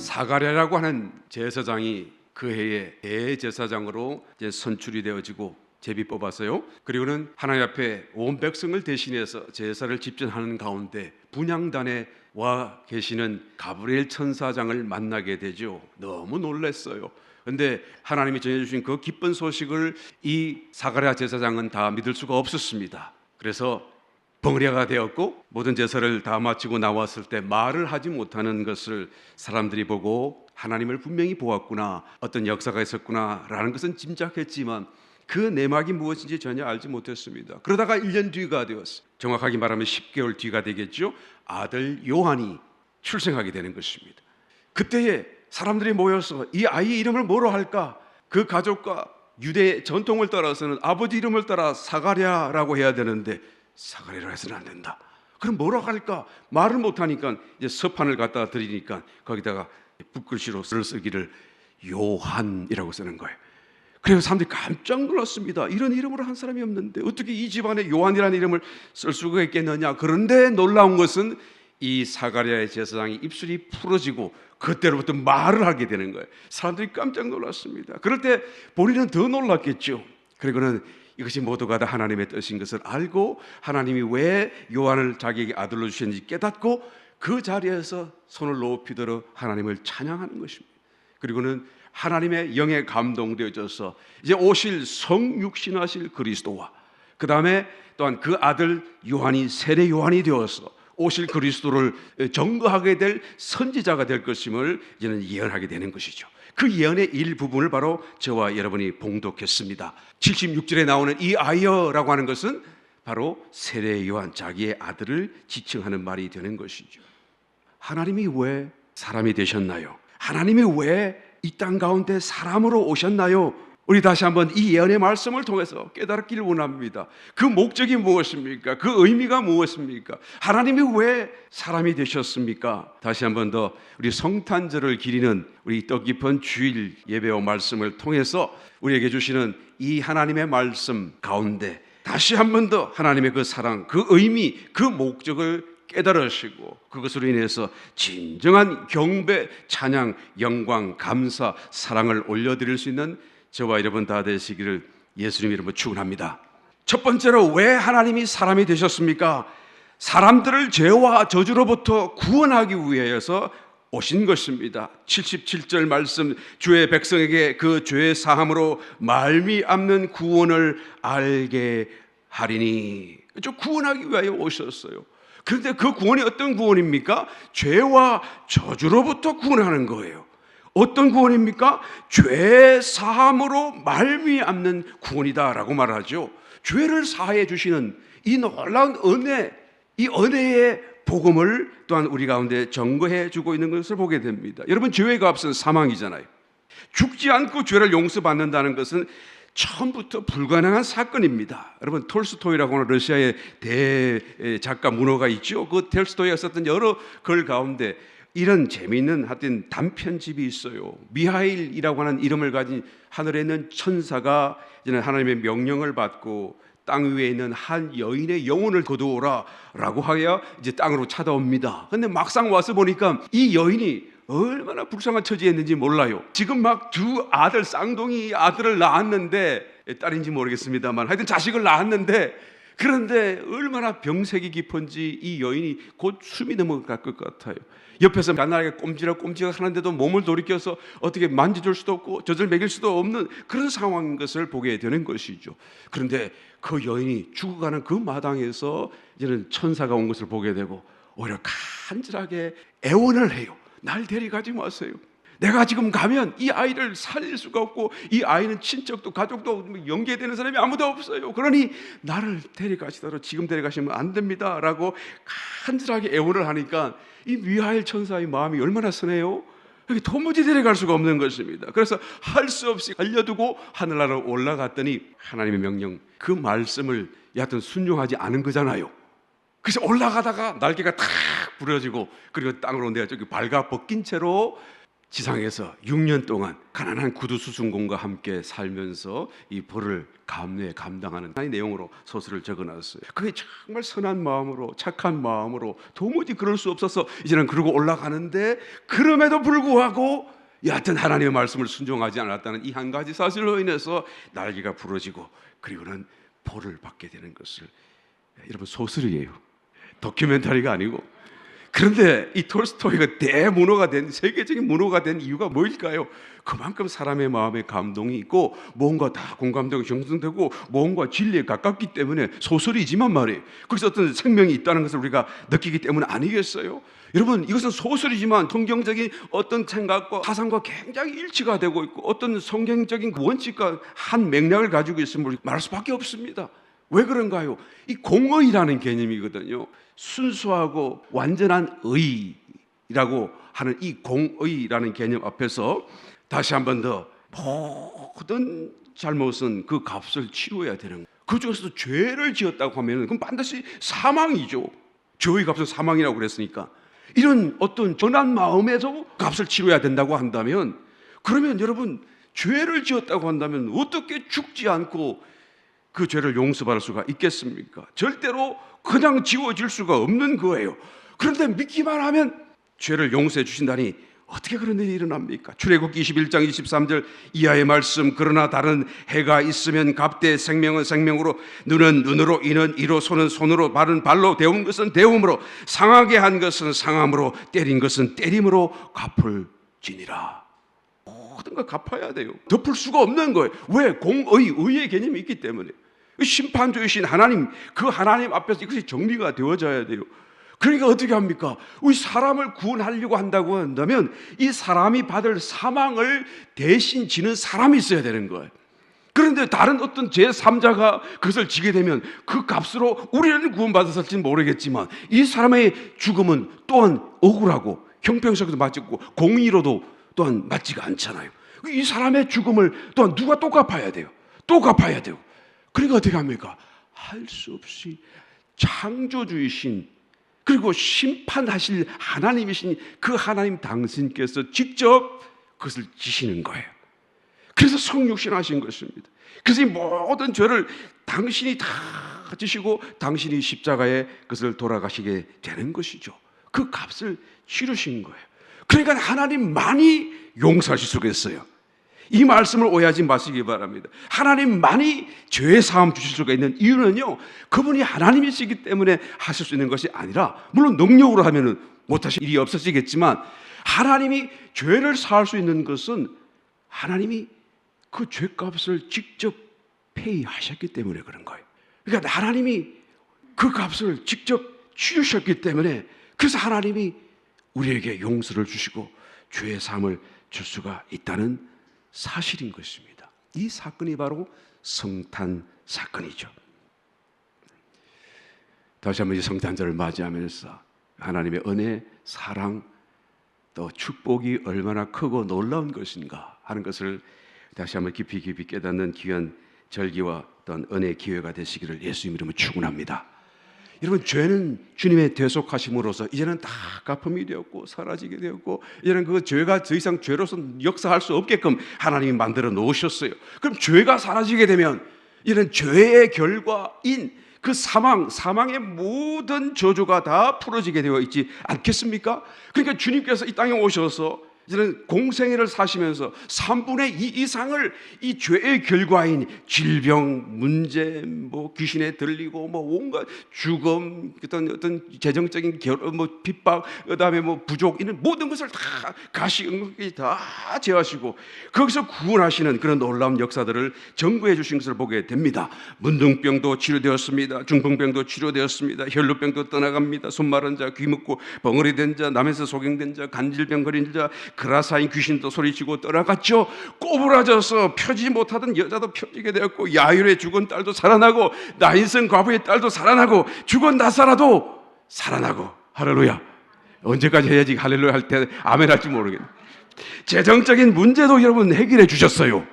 사가랴라고 하는 제사장이 그 해에 대제사장으로 선출이 되어지고 제비 뽑았어요. 그리고는 하나님 앞에 온 백성을 대신해서 제사를 집전하는 가운데 분향단에 와 계시는 가브리엘 천사장을 만나게 되죠. 너무 놀랐어요. 그런데 하나님이 전해주신 그 기쁜 소식을 이 사가랴 제사장은 다 믿을 수가 없었습니다. 그래서 벙어리가 되었고 모든 제사를 다 마치고 나왔을 때 말을 하지 못하는 것을 사람들이 보고 하나님을 분명히 보았구나, 어떤 역사가 있었구나 라는 것은 짐작했지만 그 내막이 무엇인지 전혀 알지 못했습니다. 그러다가 1년 뒤가 되었어요. 정확하게 말하면 10개월 뒤가 되겠죠. 아들 요한이 출생하게 되는 것입니다. 그때에 사람들이 모여서 이 아이 이름을 뭐로 할까? 그 가족과 유대 전통을 따라서는 아버지 이름을 따라 사가랴라고 해야 되는데 사가랴로 해서는 안 된다. 그럼 뭐라고 할까? 말을 못하니까 이제 서판을 갖다 드리니까 거기다가 붓글씨로 쓰기를 요한이라고 쓰는 거예요. 그래서 사람들이 깜짝 놀랐습니다. 이런 이름으로 한 사람이 없는데 어떻게 이 집안에 요한이라는 이름을 쓸 수가 있겠느냐. 그런데 놀라운 것은 이 사가랴의 제사장이 입술이 풀어지고 그때로부터 말을 하게 되는 거예요. 사람들이 깜짝 놀랐습니다. 그럴 때 본인은 더 놀랐겠죠. 그리고는 이것이 모두가 다 하나님의 뜻인 것을 알고 하나님이 왜 요한을 자기에게 아들로 주셨는지 깨닫고 그 자리에서 손을 높이들어 하나님을 찬양하는 것입니다. 그리고는 하나님의 영에 감동되어져서 이제 오실 성육신하실 그리스도와 그 다음에 또한 그 아들 요한이 세례 요한이 되어서 오실 그리스도를 증거하게 될 선지자가 될 것임을 이제는 예언하게 되는 것이죠. 그 예언의 일부분을 바로 저와 여러분이 봉독했습니다. 76절에 나오는 이 아이여라고 하는 것은 바로 세례 요한 자기의 아들을 지칭하는 말이 되는 것이죠. 하나님이 왜 사람이 되셨나요? 하나님이 왜 이 땅 가운데 사람으로 오셨나요? 우리 다시 한번 이 예언의 말씀을 통해서 깨달기를 원합니다. 그 목적이 무엇입니까? 그 의미가 무엇입니까? 하나님이 왜 사람이 되셨습니까? 다시 한번 더 우리 성탄절을 기리는 우리 뜻깊은 주일 예배와 말씀을 통해서 우리에게 주시는 이 하나님의 말씀 가운데 다시 한번 더 하나님의 그 사랑, 그 의미, 그 목적을 깨달으시고 그것으로 인해서 진정한 경배, 찬양, 영광, 감사, 사랑을 올려드릴 수 있는 저와 여러분 다 되시기를 예수님 이름으로 축원합니다. 첫 번째로 왜 하나님이 사람이 되셨습니까? 사람들을 죄와 저주로부터 구원하기 위해서 오신 것입니다. 77절 말씀, 주의 백성에게 그 죄의 사함으로 말미암는 구원을 알게 하리니. 구원하기 위하여 오셨어요. 그런데 그 구원이 어떤 구원입니까? 죄와 저주로부터 구원하는 거예요. 어떤 구원입니까? 죄 사함으로 말미암는 구원이다라고 말하죠. 죄를 사해 주시는 이 놀라운 은혜, 이 은혜의 복음을 또한 우리 가운데 증거해 주고 있는 것을 보게 됩니다. 여러분, 죄의 값은 사망이잖아요. 죽지 않고 죄를 용서받는다는 것은 처음부터 불가능한 사건입니다. 여러분, 톨스토이라고 하는 러시아의 대작가 문호가 있죠. 그 톨스토이가 썼던 여러 글 가운데 이런 재미있는 하여튼 단편집이 있어요. 미하일이라고 하는 이름을 가진 하늘에 있는 천사가 이제는 하나님의 명령을 받고 땅 위에 있는 한 여인의 영혼을 거두어라 라고 하여 이제 땅으로 찾아옵니다. 근데 막상 와서 보니까 이 여인이 얼마나 불쌍한 처지였는지 몰라요. 지금 막 두 아들, 쌍둥이 아들을 낳았는데, 딸인지 모르겠습니다만 하여튼 자식을 낳았는데, 그런데 얼마나 병색이 깊은지 이 여인이 곧 숨이 넘어갈 것 같아요. 옆에서 가난하게 꼼지락 하는데도 몸을 돌이켜서 어떻게 만져줄 수도 없고 젖을 먹일 수도 없는 그런 상황인 것을 보게 되는 것이죠. 그런데 그 여인이 죽어가는 그 마당에서 이제는 천사가 온 것을 보게 되고 오히려 간절하게 애원을 해요. 날 데려가지 마세요. 내가 지금 가면 이 아이를 살릴 수가 없고 이 아이는 친척도 가족도 연계되는 사람이 아무도 없어요. 그러니 나를 데려가시더라도 지금 데려가시면 안 됩니다 라고 간절하게 애원을 하니까 이 미하엘 천사의 마음이 얼마나 선해요. 여기 도무지 데려갈 수가 없는 것입니다. 그래서 할 수 없이 알려두고 하늘나라로 올라갔더니 하나님의 명령, 그 말씀을 여하튼 순종하지 않은 거잖아요. 그래서 올라가다가 날개가 탁 부러지고 그리고 땅으로 내가 저기 발가 벗긴 채로 지상에서 6년 동안 가난한 구두수순공과 함께 살면서 이 벌을 감당하는 내용으로 소설을 적어놨어요. 그게 정말 선한 마음으로, 착한 마음으로 도무지 그럴 수 없어서 이제는 그러고 올라가는데, 그럼에도 불구하고 여하튼 하나님의 말씀을 순종하지 않았다는 이 한 가지 사실로 인해서 날개가 부러지고 그리고는 벌을 받게 되는 것을, 여러분, 소설이에요. 다큐멘터리가 아니고. 그런데 이 톨스토이가 대문호가 된, 세계적인 문호가 된 이유가 뭘까요? 그만큼 사람의 마음에 감동이 있고 뭔가 다 공감되고 형성되고 뭔가 진리에 가깝기 때문에 소설이지만 말이에요. 거기서 어떤 생명이 있다는 것을 우리가 느끼기 때문 아니겠어요? 여러분, 이것은 소설이지만 성경적인 어떤 생각과 사상과 굉장히 일치가 되고 있고 어떤 성경적인 원칙과 한 맥락을 가지고 있음을 말할 수밖에 없습니다. 왜 그런가요? 이 공의라는 개념이거든요. 순수하고 완전한 의라고 하는 이 공의라는 개념 앞에서 다시 한 번 더 모든 잘못은 그 값을 치러야 되는 거예요. 그 중에서도 죄를 지었다고 하면 그럼 반드시 사망이죠. 죄의 값은 사망이라고 그랬으니까 이런 어떤 전한 마음에서 값을 치러야 된다고 한다면, 그러면 여러분, 죄를 지었다고 한다면 어떻게 죽지 않고 그 죄를 용서받을 수가 있겠습니까? 절대로 그냥 지워질 수가 없는 거예요. 그런데 믿기만 하면 죄를 용서해 주신다니 어떻게 그런 일이 일어납니까? 출애굽기 21장 23절 이하의 말씀, 그러나 다른 해가 있으면 값되 생명은 생명으로, 눈은 눈으로, 이는 이로, 손은 손으로, 발은 발로, 데운 것은 데움으로, 상하게 한 것은 상함으로, 때린 것은 때림으로 갚을 지니라. 모든 걸 갚아야 돼요. 덮을 수가 없는 거예요. 왜? 공의, 의의 개념이 있기 때문에. 심판주이신 하나님, 그 하나님 앞에서 이것이 정리가 되어져야 돼요. 그러니까 어떻게 합니까? 우리 사람을 구원하려고 한다고 한다면 이 사람이 받을 사망을 대신 지는 사람이 있어야 되는 거예요. 그런데 다른 어떤 제3자가 그것을 지게 되면 그 값으로 우리는 구원받았을지는 모르겠지만 이 사람의 죽음은 또한 억울하고 형평성도 맞고 공의로도 또한 맞지가 않잖아요. 이 사람의 죽음을 또한 누가 또 갚아야 돼요. 또 갚아야 돼요. 그러니까 어떻게 합니까? 할 수 없이 창조주이신 그리고 심판하실 하나님이신 그 하나님 당신께서 직접 그것을 지시는 거예요. 그래서 성육신하신 것입니다. 그래서 이 모든 죄를 당신이 다 지시고 당신이 십자가에 그것을 돌아가시게 되는 것이죠. 그 값을 치르신 거예요. 그러니까 하나님만이 용서하실 수가 있어요. 이 말씀을 오해하지 마시기 바랍니다. 하나님만이 죄 사함 주실 수가 있는 이유는요, 그분이 하나님이시기 때문에 하실 수 있는 것이 아니라, 물론 능력으로 하면 못하실 일이 없어지겠지만 하나님이 죄를 사할 수 있는 것은 하나님이 그 죄값을 직접 페이하셨기 때문에 그런 거예요. 그러니까 하나님이 그 값을 직접 치르셨기 때문에, 그래서 하나님이 우리에게 용서를 주시고 죄의 사함을 줄 수가 있다는 사실인 것입니다. 이 사건이 바로 성탄 사건이죠. 다시 한번 이 성탄절을 맞이하면서 하나님의 은혜, 사랑, 또 축복이 얼마나 크고 놀라운 것인가 하는 것을 다시 한번 깊이 깨닫는 귀한 절기와 또한 은혜의 기회가 되시기를 예수님 이름으로 축원합니다. 여러분, 죄는 주님의 대속하심으로써 이제는 다 갚음이 되었고 사라지게 되었고, 이제는 그 죄가 더 이상 죄로서 역사할 수 없게끔 하나님이 만들어 놓으셨어요. 그럼 죄가 사라지게 되면 이런 죄의 결과인 그 사망의 모든 저주가 다 풀어지게 되어 있지 않겠습니까? 그러니까 주님께서 이 땅에 오셔서 이제는 공생애를 사시면서 3분의 2 이상을 이 죄의 결과인 질병, 문제, 뭐 귀신에 들리고 뭐 온갖 죽음, 어떤 재정적인 뭐 핍박, 그다음에 뭐 부족, 이런 모든 것을 다 가시응하게 다 제하시고 거기서 구원하시는 그런 놀라운 역사들을 전구해 주신 것을 보게 됩니다. 문둥병도 치료되었습니다. 중풍병도 치료되었습니다. 혈루병도 떠나갑니다. 손 마른 자, 귀 먹고 벙어리 된 자, 남에서 소경된 자, 간질병 걸린 자, 그라사인 귀신도 소리치고 떠나갔죠. 꼬부라져서 펴지 못하던 여자도 펴지게 되었고, 야율에 죽은 딸도 살아나고, 나인성 과부의 딸도 살아나고, 죽은 나사라도 살아나고. 할렐루야. 언제까지 해야지 할렐루야 할 때 아멘 할지 모르겠네. 재정적인 문제도 여러분 해결해 주셨어요.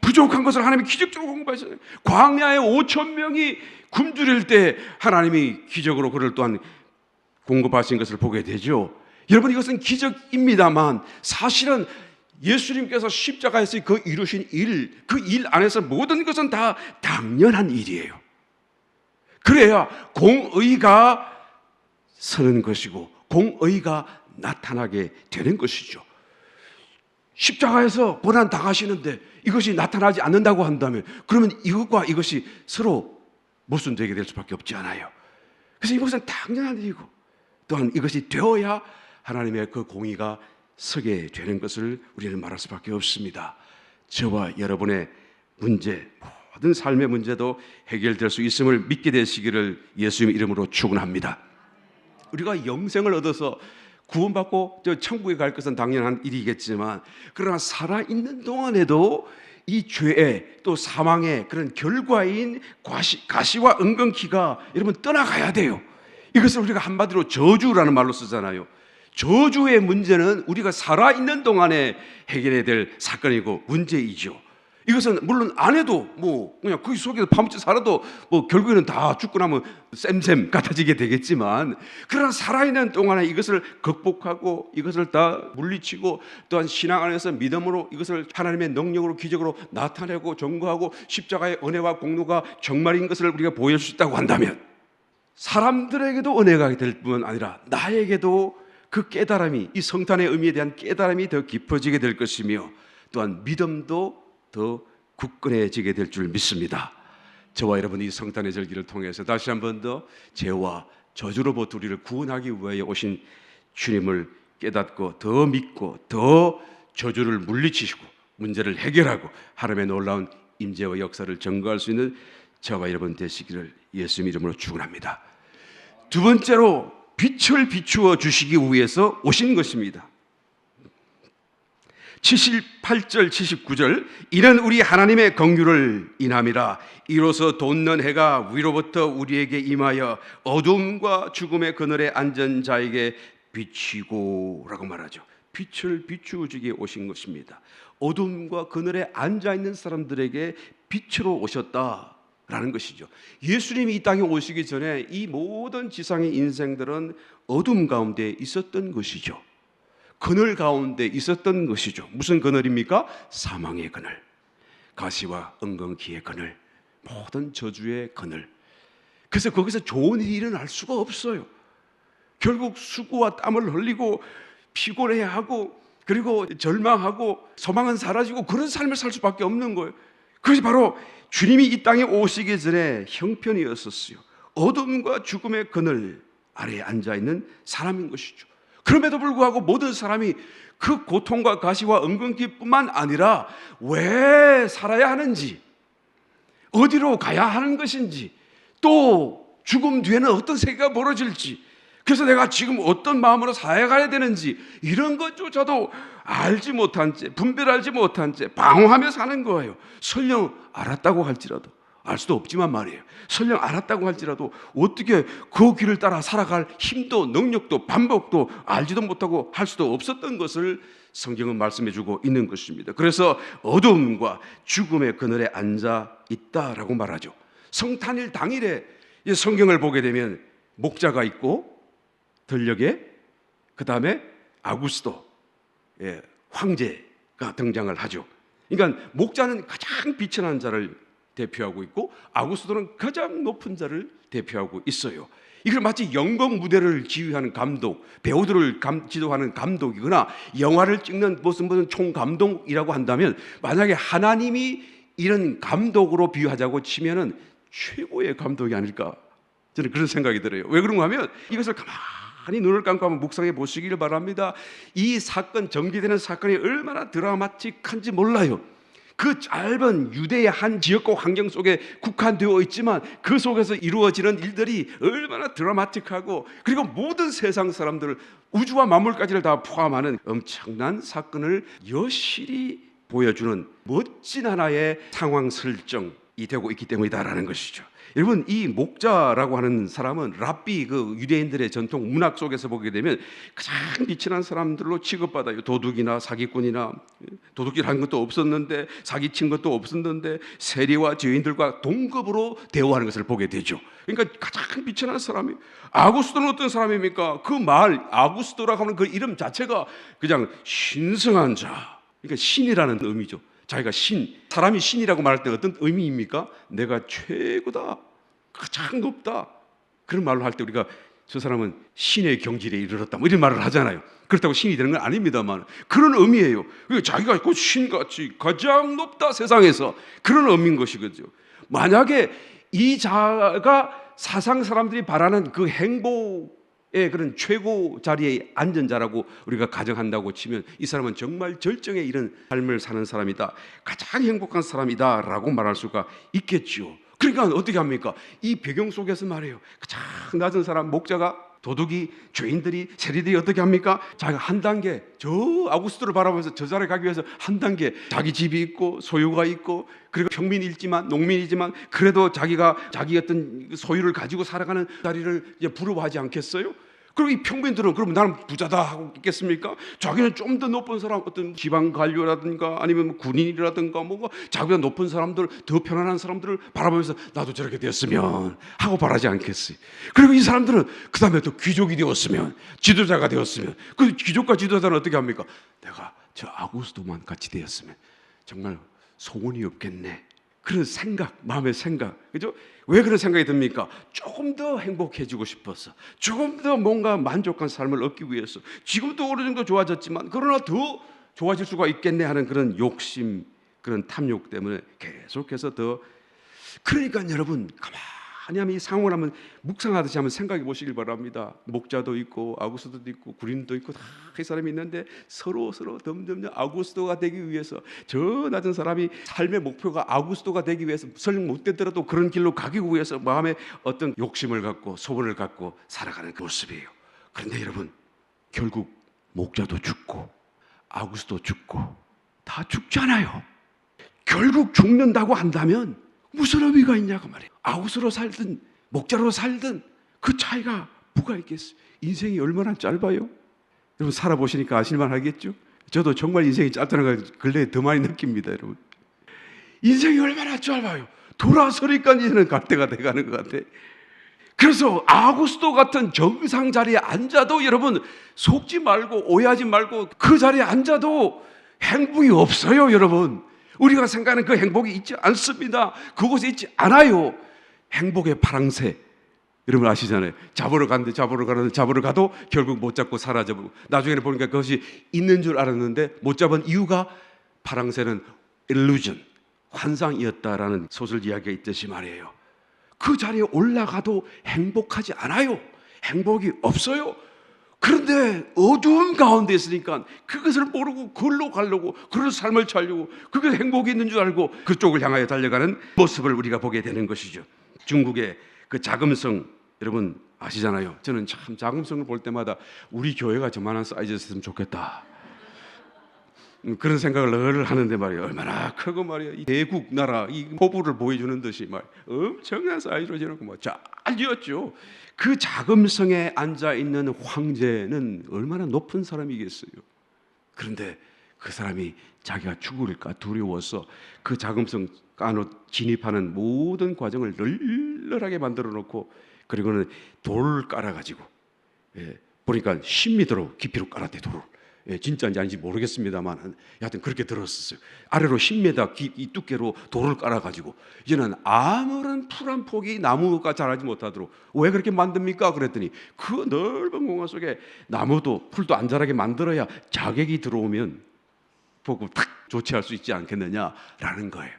부족한 것을 하나님이 기적적으로 공급하셨어요. 광야에 5천 명이 굶주릴 때 하나님이 기적으로 그를 또한 공급하신 것을 보게 되죠. 여러분, 이것은 기적입니다만 사실은 예수님께서 십자가에서 그 이루신 일, 그 일 안에서 모든 것은 다 당연한 일이에요. 그래야 공의가 서는 것이고 공의가 나타나게 되는 것이죠. 십자가에서 고난 당하시는데 이것이 나타나지 않는다고 한다면 그러면 이것과 이것이 서로 모순되게 될 수밖에 없지 않아요. 그래서 이것은 당연한 일이고 또한 이것이 되어야 하나님의 그 공의가 서게 되는 것을 우리는 말할 수밖에 없습니다. 저와 여러분의 문제, 모든 삶의 문제도 해결될 수 있음을 믿게 되시기를 예수님 이름으로 축원합니다. 우리가 영생을 얻어서 구원받고 저 천국에 갈 것은 당연한 일이겠지만 그러나 살아있는 동안에도 이 죄의 또 사망의 그런 결과인 가시와 은근키가 여러분 떠나가야 돼요. 이것을 우리가 한마디로 저주라는 말로 쓰잖아요. 저주의 문제는 우리가 살아있는 동안에 해결해야 될 사건이고 문제이죠. 이것은 물론 안 해도 그냥 그 속에서 파묻혀 살아도 결국에는 다 죽고 나면 쌤쌤 같아지게 되겠지만 그러나 살아있는 동안에 이것을 극복하고 이것을 다 물리치고 또한 신앙 안에서 믿음으로 이것을 하나님의 능력으로 기적으로 나타내고 전거하고 십자가의 은혜와 공로가 정말인 것을 우리가 보여줄 수 있다고 한다면 사람들에게도 은혜가 될 뿐 아니라 나에게도 그 깨달음이 이 성탄의 의미에 대한 깨달음이 더 깊어지게 될 것이며 또한 믿음도 더 굳건해지게 될 줄 믿습니다. 저와 여러분 이 성탄의 절기를 통해서 다시 한 번 더 죄와 저주로부터 우리를 구원하기 위하여 오신 주님을 깨닫고 더 믿고 더 저주를 물리치시고 문제를 해결하고 하나님의 놀라운 임재와 역사를 증거할 수 있는 저와 여러분 되시기를 예수님 이름으로 축원합니다. 두 번째로 빛을 비추어 주시기 위해서 오신 것입니다. 78절 79절 이는 우리 하나님의 긍휼을 인함이라 이로써 돋는 해가 위로부터 우리에게 임하여 어둠과 죽음의 그늘에 앉은 자에게 비치고 라고 말하죠. 빛을 비추어 주기에 오신 것입니다. 어둠과 그늘에 앉아있는 사람들에게 빛으로 오셨다라는 것이죠. 예수님이 이 땅에 오시기 전에 이 모든 지상의 인생들은 어둠 가운데 있었던 것이죠. 그늘 가운데 있었던 것이죠. 무슨 그늘입니까? 사망의 그늘, 가시와 은근키의 그늘, 모든 저주의 그늘. 그래서 거기서 좋은 일이 일어날 수가 없어요. 결국 수고와 땀을 흘리고 피곤해하고 그리고 절망하고 소망은 사라지고 그런 삶을 살 수밖에 없는 거예요. 그것이 바로 주님이 이 땅에 오시기 전에 형편이었었어요. 어둠과 죽음의 그늘 아래에 앉아있는 사람인 것이죠. 그럼에도 불구하고 모든 사람이 그 고통과 가시와 은근키뿐만 아니라 왜 살아야 하는지, 어디로 가야 하는 것인지, 또 죽음 뒤에는 어떤 세계가 벌어질지, 그래서 내가 지금 어떤 마음으로 살아가야 되는지 이런 것조차도 알지 못한 채, 분별하지 못한 채 방황하며 사는 거예요. 설령 알았다고 할지라도, 알 수도 없지만 말이에요. 설령 알았다고 할지라도 어떻게 그 길을 따라 살아갈 힘도 능력도 방법도 알지도 못하고 할 수도 없었던 것을 성경은 말씀해주고 있는 것입니다. 그래서 어둠과 죽음의 그늘에 앉아 있다라고 말하죠. 성탄일 당일에 성경을 보게 되면 목자가 있고 들녘에 그 다음에 아구스도 황제가 등장을 하죠. 그러니까 목자는 가장 비천한 자를 대표하고 있고 아구스도는 가장 높은 자를 대표하고 있어요. 이걸 마치 연극 무대를 지휘하는 감독, 배우들을 지도하는 감독이거나 영화를 찍는 무슨 총감독이라고 한다면 만약에 하나님이 이런 감독으로 비유하자고 치면은 최고의 감독이 아닐까 저는 그런 생각이 들어요. 왜 그런가 하면 이것을 가만히 눈을 감고 한번 묵상해 보시기를 바랍니다. 이 사건, 전개되는 사건이 얼마나 드라마틱한지 몰라요. 그 짧은 유대의 한 지역과 환경 속에 국한되어 있지만 그 속에서 이루어지는 일들이 얼마나 드라마틱하고 그리고 모든 세상 사람들을 우주와 만물까지를 다 포함하는 엄청난 사건을 여실히 보여주는 멋진 하나의 상황 설정, 되고 있기 때문이다라는 것이죠. 여러분, 이 목자라고 하는 사람은 랍비, 그 유대인들의 전통 문학 속에서 보게 되면 가장 비천한 사람들로 취급받아요. 도둑이나 사기꾼이나, 도둑질한 것도 없었는데 사기친 것도 없었는데 세리와 죄인들과 동급으로 대우하는 것을 보게 되죠. 그러니까 가장 비천한 사람이, 아구스도는 어떤 사람입니까? 그 말 아구스도라고 하는 그 이름 자체가 그냥 신성한 자, 그러니까 신이라는 의미죠. 자기가 신, 사람이 신이라고 말할 때 어떤 의미입니까? 내가 최고다, 가장 높다, 그런 말로 할 때 우리가 저 사람은 신의 경지에 이르렀다, 뭐 이런 말을 하잖아요. 그렇다고 신이 되는 건 아닙니다만 그런 의미예요. 자기가 그 신같이 가장 높다 세상에서, 그런 의미인 것이거든요. 만약에 이 자가 사상 사람들이 바라는 그 행복의 그런 최고 자리에 앉은 자라고 우리가 가정한다고 치면 이 사람은 정말 절정에 이른 삶을 사는 사람이다, 가장 행복한 사람이다 라고 말할 수가 있겠죠. 그러니까 어떻게 합니까? 이 배경 속에서 말이에요, 가장 낮은 사람, 목자가, 도둑이, 죄인들이, 세리들이 어떻게 합니까? 자기가 한 단계, 저 아구스도를 바라보면서 저 자리에 가기 위해서 한 단계, 자기 집이 있고 소유가 있고, 그리고 평민이지만, 농민이지만 그래도 자기가 자기 어떤 소유를 가지고 살아가는 자리를 이제 부러워하지 않겠어요? 그리고 이 평민들은 그럼 나는 부자다 하고 있겠습니까? 자기는 좀 더 높은 사람, 어떤 지방 관료라든가 아니면 군인이라든가 뭐 자기보다 높은 사람들, 더 편안한 사람들을 바라보면서 나도 저렇게 되었으면 하고 바라지 않겠어요? 그리고 이 사람들은 그 다음에 또 귀족이 되었으면, 지도자가 되었으면, 그 귀족과 지도자는 어떻게 합니까? 내가 저 아구스도만 같이 되었으면 정말 소원이 없겠네, 그런 생각, 마음의 생각, 그죠? 왜 그런 생각이 듭니까? 조금 더 행복해지고 싶어서, 조금 더 뭔가 만족한 삶을 얻기 위해서, 지금도 어느 정도 좋아졌지만 그러나 더 좋아질 수가 있겠네 하는 그런 욕심, 그런 탐욕 때문에 계속해서 더. 그러니까 여러분, 가만히 한번 이 상황을 한번 묵상하듯이 한번 생각해 보시길 바랍니다. 목자도 있고 아구스도도 있고 군인도 있고 다 그 사람이 있는데 서로 덤덤 아구스도가 되기 위해서, 저 낮은 사람이 삶의 목표가 아구스도가 되기 위해서, 설령 못 되더라도 그런 길로 가기 위해서 마음에 어떤 욕심을 갖고 소원을 갖고 살아가는 그 모습이에요. 그런데 여러분, 결국 목자도 죽고 아구스도 죽고 다 죽잖아요. 결국 죽는다고 한다면 무슨 의미가 있냐고 말이에요. 아구스로 살든 목자로 살든 그 차이가 뭐가 있겠어요? 인생이 얼마나 짧아요? 여러분, 살아보시니까 아실만 하겠죠? 저도 정말 인생이 짧다는 걸 근래에 더 많이 느낍니다. 여러분, 인생이 얼마나 짧아요. 돌아서니까 이제는 갈 때가 돼가는 것 같아. 그래서 아구스도 같은 정상 자리에 앉아도 여러분, 속지 말고 오해하지 말고, 그 자리에 앉아도 행복이 없어요. 여러분, 우리가 생각하는 그 행복이 있지 않습니다. 그곳에 있지 않아요. 행복의 파랑새, 여러분 아시잖아요. 잡으러 가도 결국 못 잡고 사라져버리고, 나중에는 보니까 그것이 있는 줄 알았는데 못 잡은 이유가 파랑새는 illusion, 환상이었다라는 소설 이야기가 있듯이 말이에요. 그 자리에 올라가도 행복하지 않아요. 행복이 없어요. 그런데 어두운 가운데 있으니까 그것을 모르고 그걸로 가려고, 그런 삶을 살려고, 그게 행복이 있는 줄 알고 그쪽을 향하여 달려가는 모습을 우리가 보게 되는 것이죠. 중국의 그 자금성, 여러분 아시잖아요. 저는 참 자금성을 볼 때마다 우리 교회가 저만한 사이즈였으면 좋겠다, 그런 생각을 늘 하는데 말이에요. 얼마나 크고 말이에요. 이 대국 나라, 이 포부를 보여주는 듯이 말 엄청난 사이즈로 지어놓고 뭐 잘 지었죠. 그 자금성에 앉아 있는 황제는 얼마나 높은 사람이겠어요. 그런데 그 사람이 자기가 죽을까 두려워서 그 자금성 안으로 진입하는 모든 과정을 널널하게 만들어 놓고, 그리고는 돌을 깔아가지고, 보니까 10m로 깊이로 깔았대, 돌을. 진짜인지 아닌지 모르겠습니다만 여하튼 그렇게 들었었어요. 아래로 10m 이 두께로 돌을 깔아가지고 이제는 아무런 풀 한 폭이 나무가 자라지 못하도록. 왜 그렇게 만듭니까? 그랬더니 그 넓은 공간 속에 나무도 풀도 안 자라게 만들어야 자객이 들어오면 보고 탁 조치할 수 있지 않겠느냐라는 거예요.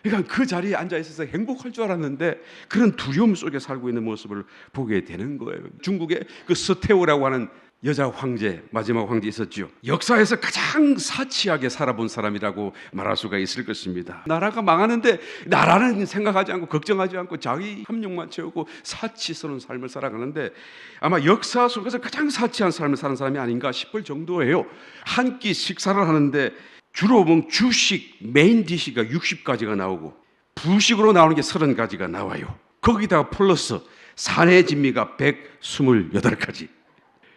그러니까 그 자리에 앉아 있어서 행복할 줄 알았는데 그런 두려움 속에 살고 있는 모습을 보게 되는 거예요. 중국의 그 서태후라고 하는 여자 황제, 마지막 황제 있었죠. 역사에서 가장 사치하게 살아본 사람이라고 말할 수가 있을 것입니다. 나라가 망하는데 나라는 생각하지 않고 걱정하지 않고 자기 함력만 채우고 사치스러운 삶을 살아가는데, 아마 역사 속에서 가장 사치한 삶을 사는 사람이 아닌가 싶을 정도예요. 한 끼 식사를 하는데 주로 주식 메인 디시가 60가지가 나오고 부식으로 나오는 게 30가지가 나와요. 거기다가 플러스 산의 진미가 128가지.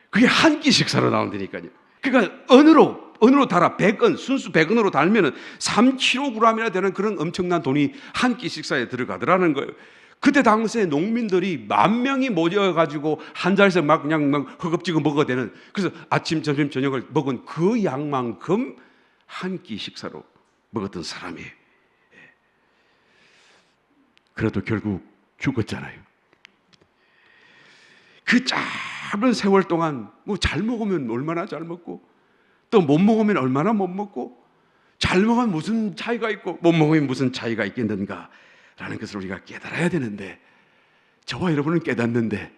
그게 한 끼 식사로 나온다니까요. 그러니까 은으로 달아 100원, 순수 100원으로 달면은 3kg이나 되는 그런 엄청난 돈이 한 끼 식사에 들어가더라는 거예요. 그때 당시에 농민들이 10,000명이 모여가지고 한 자리에서 그냥 허겁지겁 먹어야 되는, 그래서 아침, 점심, 저녁을 먹은 그 양만큼 한 끼 식사로 먹었던 사람이에요. 그래도 결국 죽었잖아요. 그 짧은 세월 동안 뭐 잘 먹으면 얼마나 잘 먹고, 또 못 먹으면 얼마나 못 먹고, 잘 먹으면 무슨 차이가 있고 못 먹으면 무슨 차이가 있겠는가 라는 것을 우리가 깨달아야 되는데, 저와 여러분은 깨닫는데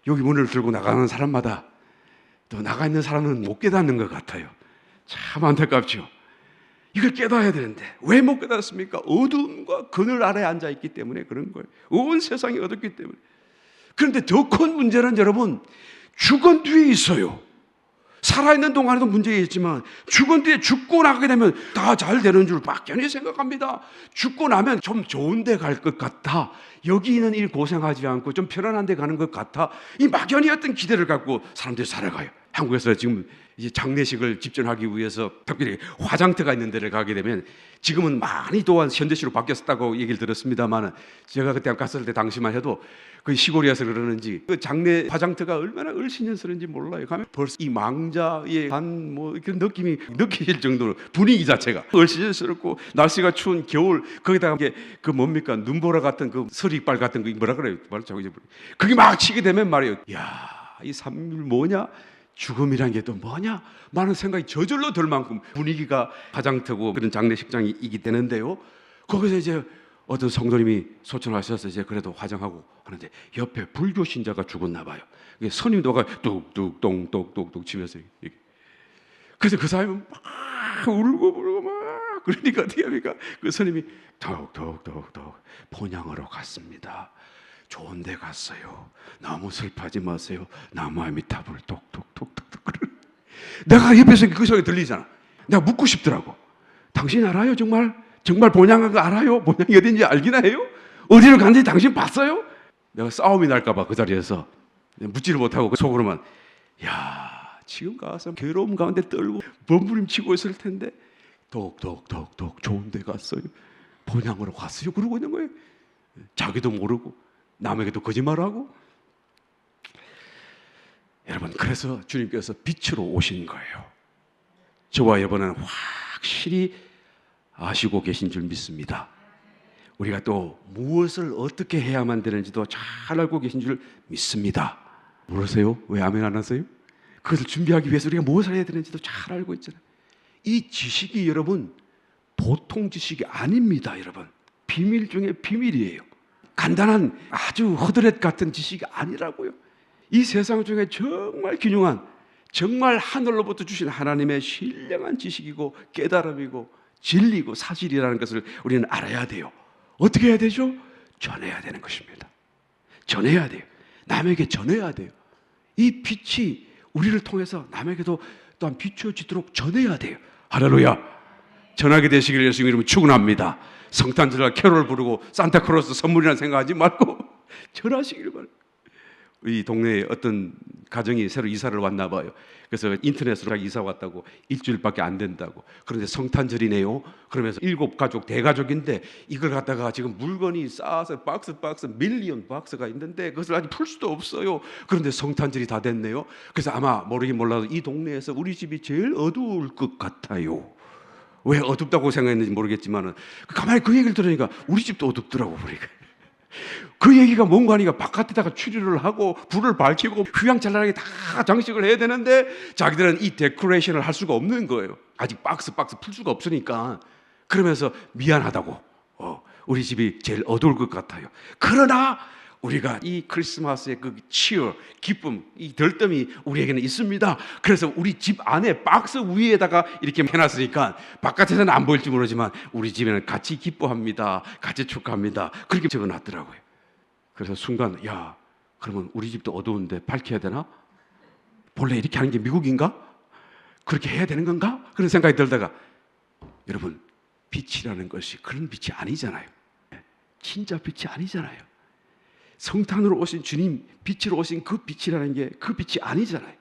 여기 문을 들고 나가는 사람마다 또 나가 있는 사람은 못 깨닫는 것 같아요. 참 안타깝죠. 이걸 깨달아야 되는데 왜 못 깨닫습니까? 어둠과 그늘 아래에 앉아있기 때문에 그런 거예요. 온 세상이 어둡기 때문에. 그런데 더 큰 문제는 여러분, 죽은 뒤에 있어요. 살아있는 동안에도 문제가 있지만 죽은 뒤에, 죽고 나가게 되면 다 잘 되는 줄 막연히 생각합니다. 죽고 나면 좀 좋은 데 갈 것 같아, 여기 있는 일 고생하지 않고 좀 편안한 데 가는 것 같아, 이 막연히 어떤 기대를 갖고 사람들이 살아가요. 한국에서 지금 이제 장례식을 집전하기 위해서 특별히 화장터가 있는 데를 가게 되면, 지금은 많이 또한 현대식으로 바뀌었다고 얘기를 들었습니다만, 제가 그때 갔을 때 당시만 해도 그 시골이어서 그러는지 그 장례 화장터가 얼마나 얼씬했었는지 몰라요. 가면 벌써 이 망자의 한 뭐 그런 느낌이 느껴질 정도로 분위기 자체가 얼씬스럽고, 날씨가 추운 겨울 거기다가 이게 그 뭡니까, 눈보라 같은 그 서리빨 같은 거 뭐라 그래요? 그게 막 치게 되면 말이에요. 야, 이 삼일 뭐냐? 죽음이란 게 또 뭐냐? 많은 생각이 저절로 들 만큼 분위기가 화장터고 그런 장례식장이기 되는데요. 거기서 이제 어떤 성도님이 소천하셔서 이제 그래도 화장하고 하는데 옆에 불교 신자가 죽었나 봐요. 스님도가 뚝뚝똥똑똑똑 치면서 이렇게. 그래서 그 사람은 막 울고 막 그러니까 어떻게 합니까? 그 스님이 톡톡톡톡 본향으로 갔습니다. 좋은 데 갔어요. 너무 슬퍼하지 마세요. 나무 아미타불 톡톡톡톡. 내가 옆에서 그 소리 들리잖아. 내가 묻고 싶더라고. 당신 알아요? 정말 본향한 거 알아요? 본향이 어딘지 알기나 해요? 어디를 갔는지 당신 봤어요? 내가 싸움이 날까봐 그 자리에서 묻지를 못하고 속으로만, 야, 지금 가서 괴로움 가운데 떨고 몸부림치고 있을 텐데 톡톡톡톡 좋은 데 갔어요. 본향으로 갔어요. 그러고 있는 거예요. 자기도 모르고 남에게도 거짓말하고. 여러분, 그래서 주님께서 빛으로 오신 거예요. 저와 여러분은 확실히 아시고 계신 줄 믿습니다. 우리가 또 무엇을 어떻게 해야만 되는지도 잘 알고 계신 줄 믿습니다. 모르세요? 왜 아멘 안 하세요? 그것을 준비하기 위해서 우리가 무엇을 해야 되는지도 잘 알고 있잖아요. 이 지식이 여러분 보통 지식이 아닙니다. 여러분, 비밀 중에 비밀이에요. 간단한 아주 허드렛 같은 지식이 아니라고요. 이 세상 중에 정말 귀중한, 정말 하늘로부터 주신 하나님의 신령한 지식이고 깨달음이고 진리고 사실이라는 것을 우리는 알아야 돼요. 어떻게 해야 되죠? 전해야 되는 것입니다. 전해야 돼요. 남에게 전해야 돼요. 이 빛이 우리를 통해서 남에게도 또한 비추어지도록 전해야 돼요. 할렐루야. 전하게 되시기를 예수님 이름으로 축원합니다. 성탄절날 캐롤 부르고 산타크로스 선물이나 생각하지 말고 전하시기를 바랍니다. 이 동네에 어떤 가정이 새로 이사를 왔나 봐요. 그래서 인터넷으로 이사 왔다고 일주일밖에 안 된다고. 그런데 성탄절이네요. 그러면서 7가족 대가족인데 이걸 갖다가 지금 물건이 쌓아서 박스 밀리언 박스가 있는데 그것을 아직 풀 수도 없어요. 그런데 성탄절이 다 됐네요. 그래서 아마 모르긴 몰라도 이 동네에서 우리 집이 제일 어두울 것 같아요. 왜 어둡다고 생각했는지 모르겠지만 가만히 그 얘기를 들으니까 우리 집도 어둡더라고. 우리가 그 얘기가 뭔가 하니까 바깥에다가 추리를 하고 불을 밝히고 휘황찬란하게 다 장식을 해야 되는데 자기들은 이 데코레이션을 할 수가 없는 거예요. 아직 박스 풀 수가 없으니까. 그러면서 미안하다고, 우리 집이 제일 어두울 것 같아요. 그러나 우리가 이 크리스마스의 그 치어, 기쁨, 이 들뜸이 우리에게는 있습니다. 그래서 우리 집 안에 박스 위에다가 이렇게 해놨으니까 바깥에서는 안 보일지 모르지만 우리 집에는 같이 기뻐합니다, 같이 축하합니다, 그렇게 적어놨더라고요. 그래서 순간, 야, 그러면 우리 집도 어두운데 밝혀야 되나? 본래 이렇게 하는 게 미국인가? 그렇게 해야 되는 건가? 그런 생각이 들다가, 여러분, 빛이라는 것이 그런 빛이 아니잖아요. 진짜 빛이 아니잖아요. 성탄으로 오신 주님, 빛으로 오신 그 빛이라는 게 그 빛이 아니잖아요.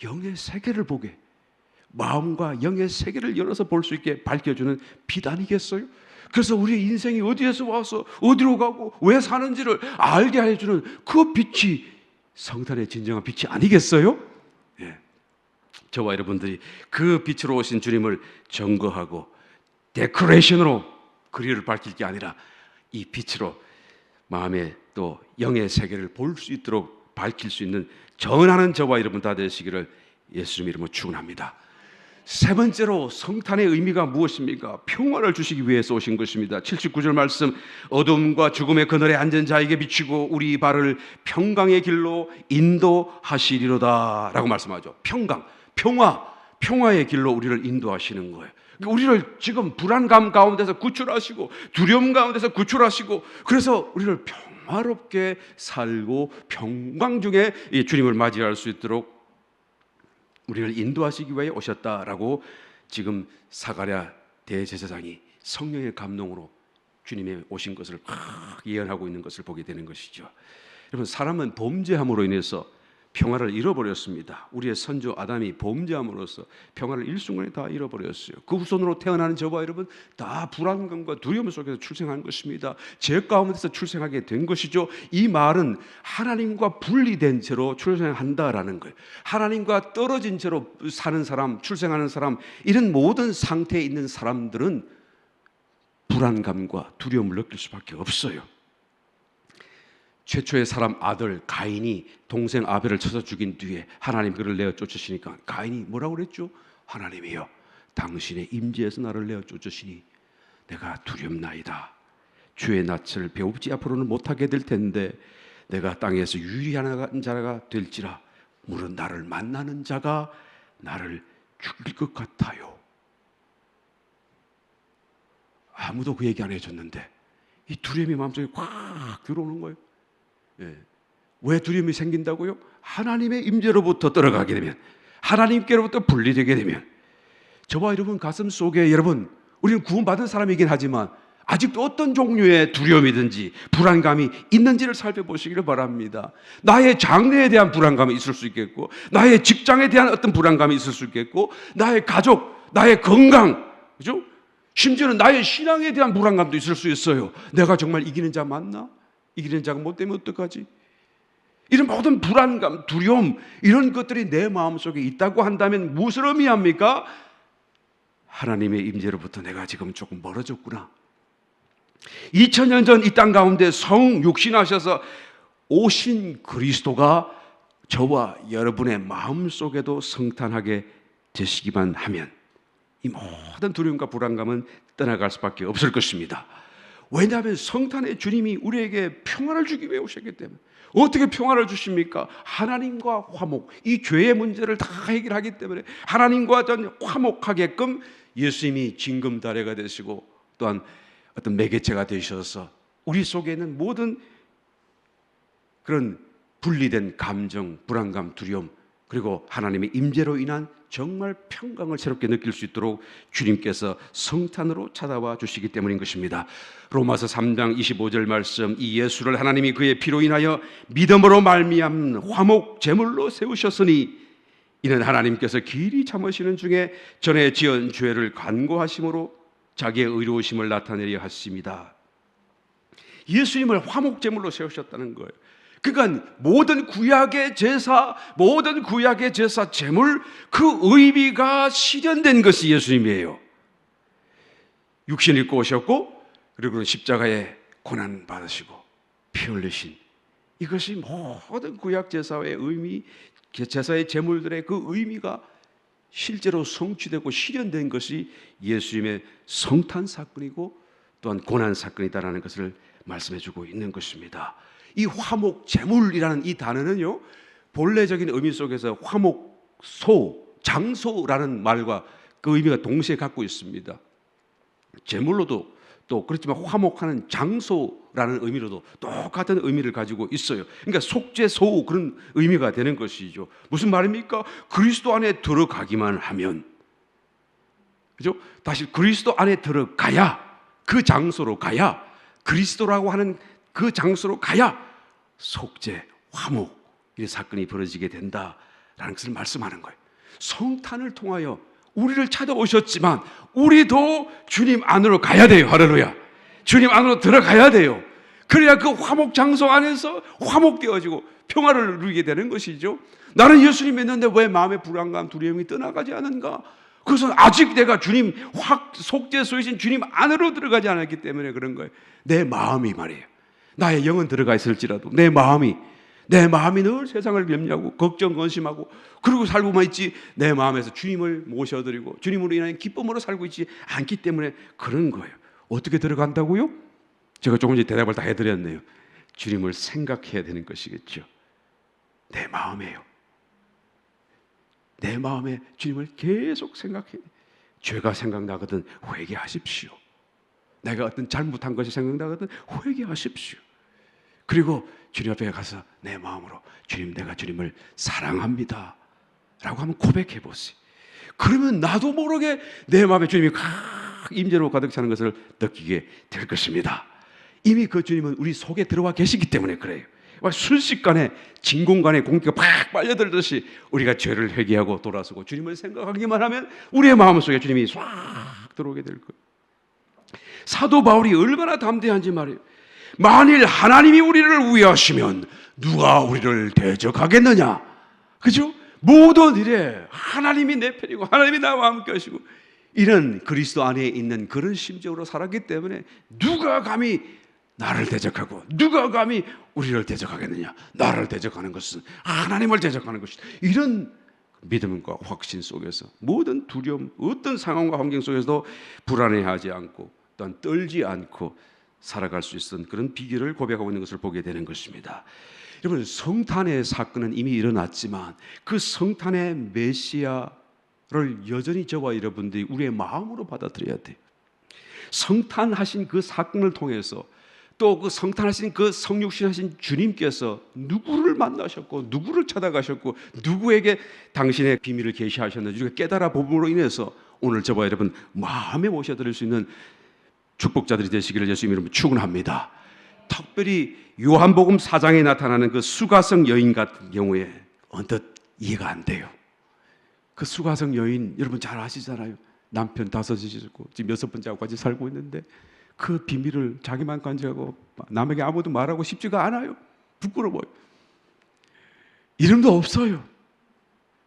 영의 세계를 보게, 마음과 영의 세계를 열어서 볼 수 있게 밝혀주는 빛 아니겠어요? 그래서 우리의 인생이 어디에서 와서 어디로 가고 왜 사는지를 알게 해주는 그 빛이 성탄의 진정한 빛이 아니겠어요? 예. 저와 여러분들이 그 빛으로 오신 주님을 증거하고 데코레이션으로 그리를 밝힐 게 아니라 이 빛으로 마음의 또 영의 세계를 볼 수 있도록 밝힐 수 있는 전하는 저와 여러분 다 되시기를 예수님 이름으로 축원합니다. 세 번째로 성탄의 의미가 무엇입니까? 평화를 주시기 위해서 오신 것입니다. 79절 말씀, 어둠과 죽음의 그늘에 앉은 자에게 비추고 우리 발을 평강의 길로 인도하시리로다 라고 말씀하죠. 평강, 평화의 길로 우리를 인도하시는 거예요. 우리를 지금 불안감 가운데서 구출하시고 두려움 가운데서 구출하시고 그래서 우리를 평화롭게 살고 평강 중에 이 주님을 맞이할 수 있도록 우리를 인도하시기 위해 오셨다라고 지금 사가랴 대제사장이 성령의 감동으로 주님의 오신 것을 막 예언하고 있는 것을 보게 되는 것이죠. 여러분, 사람은 범죄함으로 인해서 평화를 잃어버렸습니다. 우리의 선조 아담이 범죄함으로써 평화를 일순간에 다 잃어버렸어요. 그 후손으로 태어나는 저와 여러분 다 불안감과 두려움 속에서 출생한 것입니다. 죄 가운데서 출생하게 된 것이죠. 이 말은 하나님과 분리된 채로 출생한다라는 거예요. 하나님과 떨어진 채로 사는 사람, 출생하는 사람, 이런 모든 상태에 있는 사람들은 불안감과 두려움을 느낄 수밖에 없어요. 최초의 사람 아들 가인이 동생 아벨을 쳐서 죽인 뒤에 하나님 그를 내어 쫓으시니까 가인이 뭐라고 그랬죠? 하나님이여, 당신의 임재에서 나를 내어 쫓으시니 내가 두렵나이다. 주의 낯을 배웁지 앞으로는 못하게 될 텐데 내가 땅에서 유리한 자가 될지라 물은 나를 만나는 자가 나를 죽일 것 같아요. 아무도 그 얘기 안 해줬는데 이 두려움이 마음속에 꽉 들어오는 거예요. 예. 왜 두려움이 생긴다고요? 하나님의 임재로부터 떨어가게 되면, 하나님께로부터 분리되게 되면, 저와 여러분 가슴 속에, 여러분 우리는 구원받은 사람이긴 하지만 아직도 어떤 종류의 두려움이든지 불안감이 있는지를 살펴보시기를 바랍니다. 나의 장래에 대한 불안감이 있을 수 있겠고, 나의 직장에 대한 어떤 불안감이 있을 수 있겠고, 나의 가족, 나의 건강, 그죠? 심지어는 나의 신앙에 대한 불안감도 있을 수 있어요. 내가 정말 이기는 자 맞나? 이기는 자가 못 되면 어떡하지? 이런 모든 불안감, 두려움, 이런 것들이 내 마음속에 있다고 한다면 무엇을 의미합니까? 하나님의 임재로부터 내가 지금 조금 멀어졌구나. 2000년 전 이 땅 가운데 성 육신하셔서 오신 그리스도가 저와 여러분의 마음속에도 성탄하게 되시기만 하면 이 모든 두려움과 불안감은 떠나갈 수밖에 없을 것입니다. 왜냐하면 성탄의 주님이 우리에게 평화를 주기 위해 오셨기 때문에. 어떻게 평화를 주십니까? 하나님과 화목, 이 죄의 문제를 다 해결하기 때문에 하나님과 화목하게끔 예수님이 징검다리가 되시고 또한 어떤 매개체가 되셔서 우리 속에 있는 모든 그런 분리된 감정, 불안감, 두려움, 그리고 하나님의 임재로 인한 정말 평강을 새롭게 느낄 수 있도록 주님께서 성탄으로 찾아와 주시기 때문인 것입니다. 로마서 3장 25절 말씀, 이 예수를 하나님이 그의 피로 인하여 믿음으로 말미암은 화목 제물로 세우셨으니 이는 하나님께서 길이 참으시는 중에 전에 지은 죄를 간고하심으로 자기의 의로우심을 나타내려 하십니다. 예수님을 화목 제물로 세우셨다는 거예요. 그러니까 모든 구약의 제사, 모든 구약의 제사 제물, 그 의미가 실현된 것이 예수님이에요. 육신 입고 오셨고, 그리고 십자가에 고난 받으시고 피 흘리신, 이것이 모든 구약 제사의 의미, 제사의 제물들의 그 의미가 실제로 성취되고 실현된 것이 예수님의 성탄 사건이고 또한 고난 사건이다라는 것을 말씀해주고 있는 것입니다. 이 화목 제물이라는 이 단어는요, 본래적인 의미 속에서 화목소, 장소라는 말과 그 의미가 동시에 갖고 있습니다. 제물로도 또 그렇지만 화목하는 장소라는 의미로도 똑같은 의미를 가지고 있어요. 그러니까 속죄소, 그런 의미가 되는 것이죠. 무슨 말입니까? 그리스도 안에 들어가기만 하면, 그죠? 다시 그리스도 안에 들어가야, 그 장소로 가야 그리스도라고 하는 그 장소로 가야 속죄, 화목 이 사건이 벌어지게 된다라는 것을 말씀하는 거예요. 성탄을 통하여 우리를 찾아오셨지만 우리도 주님 안으로 가야 돼요. 할렐루야. 주님 안으로 들어가야 돼요. 그래야 그 화목 장소 안에서 화목되어지고 평화를 누리게 되는 것이죠. 나는 예수님 믿는데 왜 마음의 불안감, 두려움이 떠나가지 않은가? 그것은 아직 내가 주님 속죄소이신 주님 안으로 들어가지 않았기 때문에 그런 거예요. 내 마음이 말이에요. 나의 영은 들어가 있을지라도 내 마음이 늘 세상을 염려하고 걱정, 근심하고 그러고 살고만 있지, 내 마음에서 주님을 모셔드리고 주님으로 인한 기쁨으로 살고 있지 않기 때문에 그런 거예요. 어떻게 들어간다고요? 제가 조금 전에 대답을 다 해드렸네요. 주님을 생각해야 되는 것이겠죠. 내 마음에요. 내 마음에 주님을 계속 생각해야 돼요. 죄가 생각나거든 회개하십시오. 내가 어떤 잘못한 것이 생각나거든 회개하십시오. 그리고 주님 앞에 가서 내 마음으로 주님, 내가 주님을 사랑합니다 라고 한번 고백해 보세요. 그러면 나도 모르게 내 마음에 주님이 임재로 가득 차는 것을 느끼게 될 것입니다. 이미 그 주님은 우리 속에 들어와 계시기 때문에 그래요. 순식간에 진공관에 공기가 팍 빨려들듯이 우리가 죄를 회개하고 돌아서고 주님을 생각하기만 하면 우리의 마음속에 주님이 쏴 들어오게 될 거예요. 사도 바울이 얼마나 담대한지 말이에요. 만일 하나님이 우리를 위하시면 누가 우리를 대적하겠느냐? 그죠? 모든 일에 하나님이 내 편이고 하나님이 나와 함께 하시고 이런 그리스도 안에 있는 그런 심정으로 살았기 때문에 누가 감히 나를 대적하고 누가 감히 우리를 대적하겠느냐? 나를 대적하는 것은 하나님을 대적하는 것이다. 이런 믿음과 확신 속에서 모든 두려움, 어떤 상황과 환경 속에서도 불안해하지 않고 또한 떨지 않고 살아갈 수 있었던 그런 비결을 고백하고 있는 것을 보게 되는 것입니다. 여러분, 성탄의 사건은 이미 일어났지만 그 성탄의 메시아를 여전히 저와 여러분들이 우리의 마음으로 받아들여야 돼요. 성탄하신 그 사건을 통해서 또 그 성탄하신 그 성육신하신 주님께서 누구를 만나셨고 누구를 찾아가셨고 누구에게 당신의 비밀을 계시하셨는지 우리가 깨달아 봄으로 인해서 오늘 저와 여러분 마음에 모셔드릴 수 있는 축복자들이 되시기를 예수 이름으로 축원합니다. 특별히 요한복음 4장에 나타나는 그 수가성 여인 같은 경우에 언뜻 이해가 안 돼요. 그 수가성 여인 여러분 잘 아시잖아요. 남편 5이고 지금 6번째하고 같이 살고 있는데 그 비밀을 자기만 간직하고 남에게 아무도 말하고 싶지가 않아요. 부끄러워요. 이름도 없어요.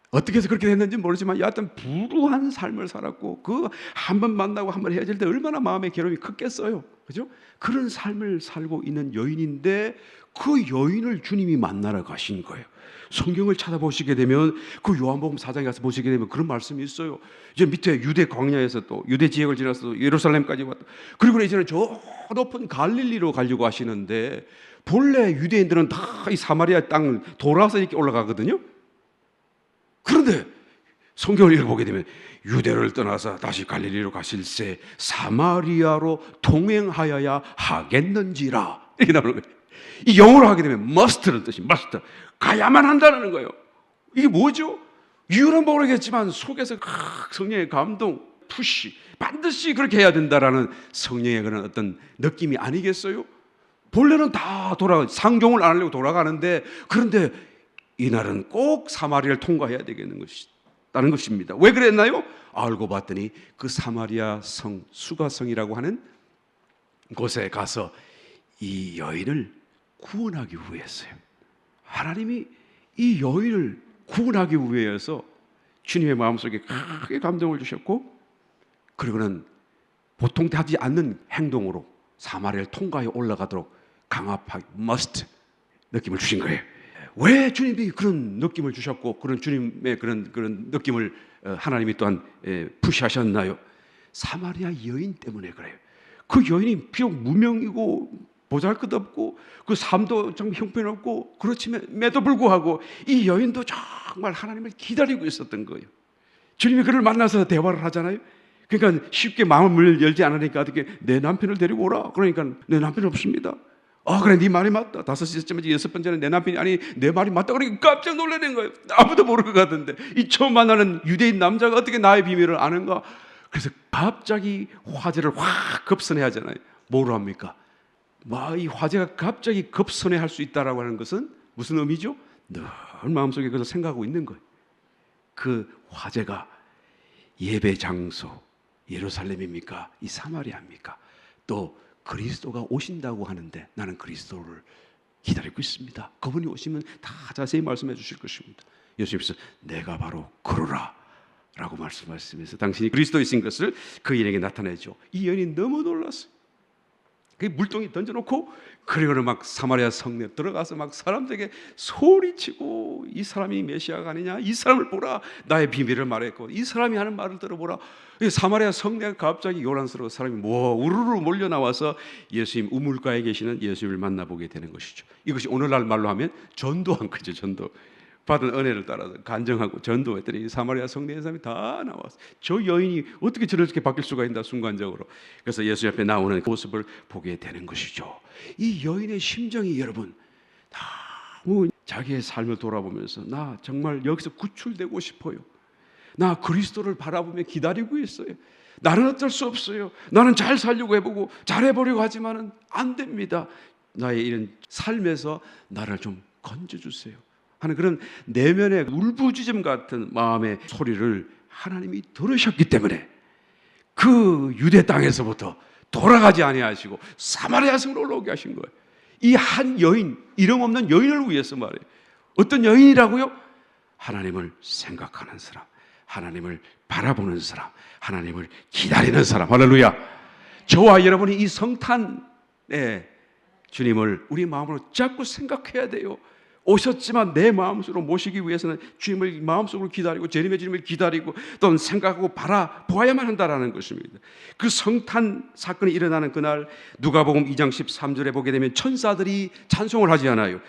어떻게 해서 그렇게 됐는지 모르지만 여하튼 불우한 삶을 살았고 그 한 번 만나고 한 번 헤어질 때 얼마나 마음의 괴로움이 컸겠어요. 그죠? 그런 삶을 살고 있는 여인인데 그 여인을 주님이 만나러 가신 거예요. 성경을 찾아보시게 되면 그 요한복음 4장에 가서 보시게 되면 그런 말씀이 있어요. 이제 밑에 유대 광야에서 또 유대 지역을 지나서 예루살렘까지 왔다. 그리고 이제는 저 높은 갈릴리로 가려고 하시는데 본래 유대인들은 다 이 사마리아 땅 돌아서 이렇게 올라가거든요. 그런데 성경을 읽어보게 되면 유대를 떠나서 다시 갈릴리로 가실새 사마리아로 동행하여야 하겠는지라 이렇게 나오는 거예요. 이 영어로 하게 되면 must라는 뜻이 must, 가야만 한다는 거예요. 이게 뭐죠? 이유는 모르겠지만 속에서 성령의 감동, 푸시, 반드시 그렇게 해야 된다라는 성령의 그런 어떤 느낌이 아니겠어요? 본래는 다 상종을 안 하려고 돌아가는데 그런데 이날은 꼭 사마리아를 통과해야 되겠는 것이다는 것입니다. 왜 그랬나요? 알고 봤더니 그 사마리아 성 수가성이라고 하는 곳에 가서 이 여인을 구원하기 위해서요. 하나님이 이 여인을 구원하기 위해서 주님의 마음속에 크게 감동을 주셨고 그리고는 보통 하지 않는 행동으로 사마리아를 통과해 올라가도록 강압하게 must 느낌을 주신 거예요. 왜 주님이 그런 느낌을 주셨고 그런 주님의 그런 느낌을 하나님이 또한 푸시하셨나요? 사마리아 여인 때문에 그래요. 그 여인이 비록 무명이고 보잘것없고 그 삶도 좀 형편없고 그렇지만에도 불구하고 이 여인도 정말 하나님을 기다리고 있었던 거예요. 주님이 그를 만나서 대화를 하잖아요. 그러니까 쉽게 마음을 열지 않으니까 어떻게 내 남편을 데리고 오라. 그러니까 내 남편 없습니다. 그래 네 말이 맞다. 5번째면 6번째는 내 남편이 아니 내 말이 맞다. 그러니까 깜짝 놀라는 거예요. 아무도 모를 것 같은데 이 처음 만나는 유대인 남자가 어떻게 나의 비밀을 아는가. 그래서 갑자기 화제를 확 급선해 하잖아요. 뭐로 합니까? 이 화제가 갑자기 급선회할 수 있다라고 하는 것은 무슨 의미죠? 늘 마음속에 그것을 생각하고 있는 거예요. 그 화제가 예배 장소 예루살렘입니까? 이 사마리아입니까? 또 그리스도가 오신다고 하는데 나는 그리스도를 기다리고 있습니다. 그분이 오시면 다 자세히 말씀해 주실 것입니다. 예수님께서 내가 바로 그러라 라고 말씀하시면서 당신이 그리스도이신 것을 그 여인에게 나타내죠. 이 여인이 너무 놀랐어요. 그 물동이 던져놓고 그리고는 막 사마리아 성내 들어가서 막 사람들에게 소리치고 이 사람이 메시아가 아니냐, 이 사람을 보라, 나의 비밀을 말했고 이 사람이 하는 말을 들어보라. 사마리아 성내가 갑자기 요란스러워 사람이 우르르 몰려 나와서 예수님 우물가에 계시는 예수님을 만나보게 되는 것이죠. 이것이 오늘날 말로 하면 전도한 거죠. 전도. 받은 은혜를 따라서 간증하고 전도했더니 사마리아 성내의 사람이 다 나왔어요. 저 여인이 어떻게 저렇게 바뀔 수가 있나 순간적으로. 그래서 예수 옆에 나오는 모습을 보게 되는 것이죠. 이 여인의 심정이 여러분 너무 자기의 삶을 돌아보면서 나 정말 여기서 구출되고 싶어요. 나 그리스도를 바라보며 기다리고 있어요. 나는 어쩔 수 없어요. 나는 잘 살려고 해보고 잘해보려고 하지만은 안 됩니다. 나의 이런 삶에서 나를 좀 건져주세요 하는 그런 내면의 울부짖음 같은 마음의 소리를 하나님이 들으셨기 때문에 그 유대 땅에서부터 돌아가지 아니하시고 사마리아 성으로 올라오게 하신 거예요. 이 한 여인, 이름 없는 여인을 위해서 말이에요. 어떤 여인이라고요? 하나님을 생각하는 사람, 하나님을 바라보는 사람, 하나님을 기다리는 사람. 할렐루야. 저와 여러분이 이 성탄에 주님을 우리 마음으로 자꾸 생각해야 돼요. 오셨지만 내 마음속으로 모시기 위해서는 주님을 마음속으로 기다리고 재림의 주님을 기다리고 또는 생각하고 보아야만 한다라는 것입니다. 그 성탄 사건이 일어나는 그날 누가복음 2장 13절에 보게 되면 천사들이 찬송을 하지 않아요.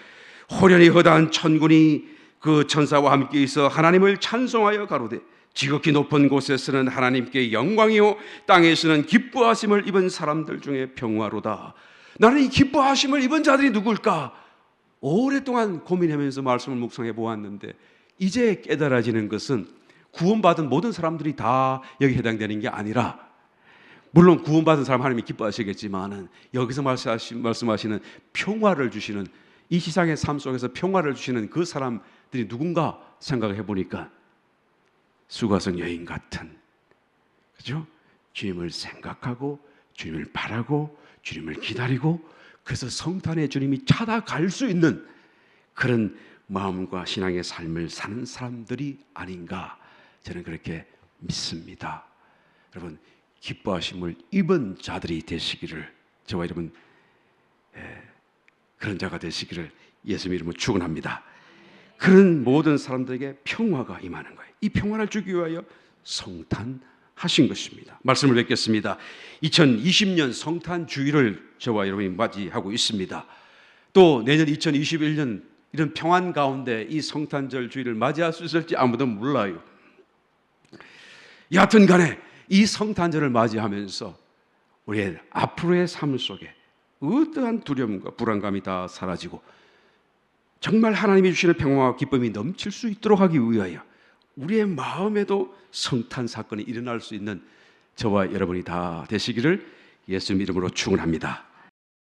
호련히 허다한 천군이 그 천사와 함께 있어 하나님을 찬송하여 가로되 지극히 높은 곳에서는 하나님께 영광이요 땅에서는 기뻐하심을 입은 사람들 중에 평화로다. 나는 이 기뻐하심을 입은 자들이 누굴까? 오랫동안 고민하면서 말씀을 묵상해 보았는데 이제 깨달아지는 것은 구원받은 모든 사람들이 다 여기 해당되는 게 아니라, 물론 구원받은 사람 하나님이 기뻐하시겠지만은 여기서 말씀하시는 평화를 주시는, 이 세상의 삶 속에서 평화를 주시는 그 사람들이 누군가 생각해 보니까 수가성 여인 같은, 그죠? 주님을 생각하고 주님을 바라고 주님을 기다리고 그래서 성탄에 주님이 찾아갈 수 있는 그런 마음과 신앙의 삶을 사는 사람들이 아닌가, 저는 그렇게 믿습니다. 여러분, 기뻐하심을 입은 자들이 되시기를, 저와 여러분 그런 자가 되시기를 예수님 이름으로 축원합니다. 그런 모든 사람들에게 평화가 임하는 거예요. 이 평화를 주기 위하여 성탄하신 것입니다. 말씀을 뵙겠습니다. 2020년 성탄 주일을 저와 여러분이 맞이하고 있습니다. 또 내년 2021년 이런 평안 가운데 이 성탄절 주일을 맞이할 수 있을지 아무도 몰라요. 여하튼 간에 이 성탄절을 맞이하면서 우리의 앞으로의 삶 속에 어떠한 두려움과 불안감이 다 사라지고 정말 하나님이 주시는 평화와 기쁨이 넘칠 수 있도록 하기 위하여 우리의 마음에도 성탄 사건이 일어날 수 있는 저와 여러분이 다 되시기를 예수님 이름으로 축원합니다.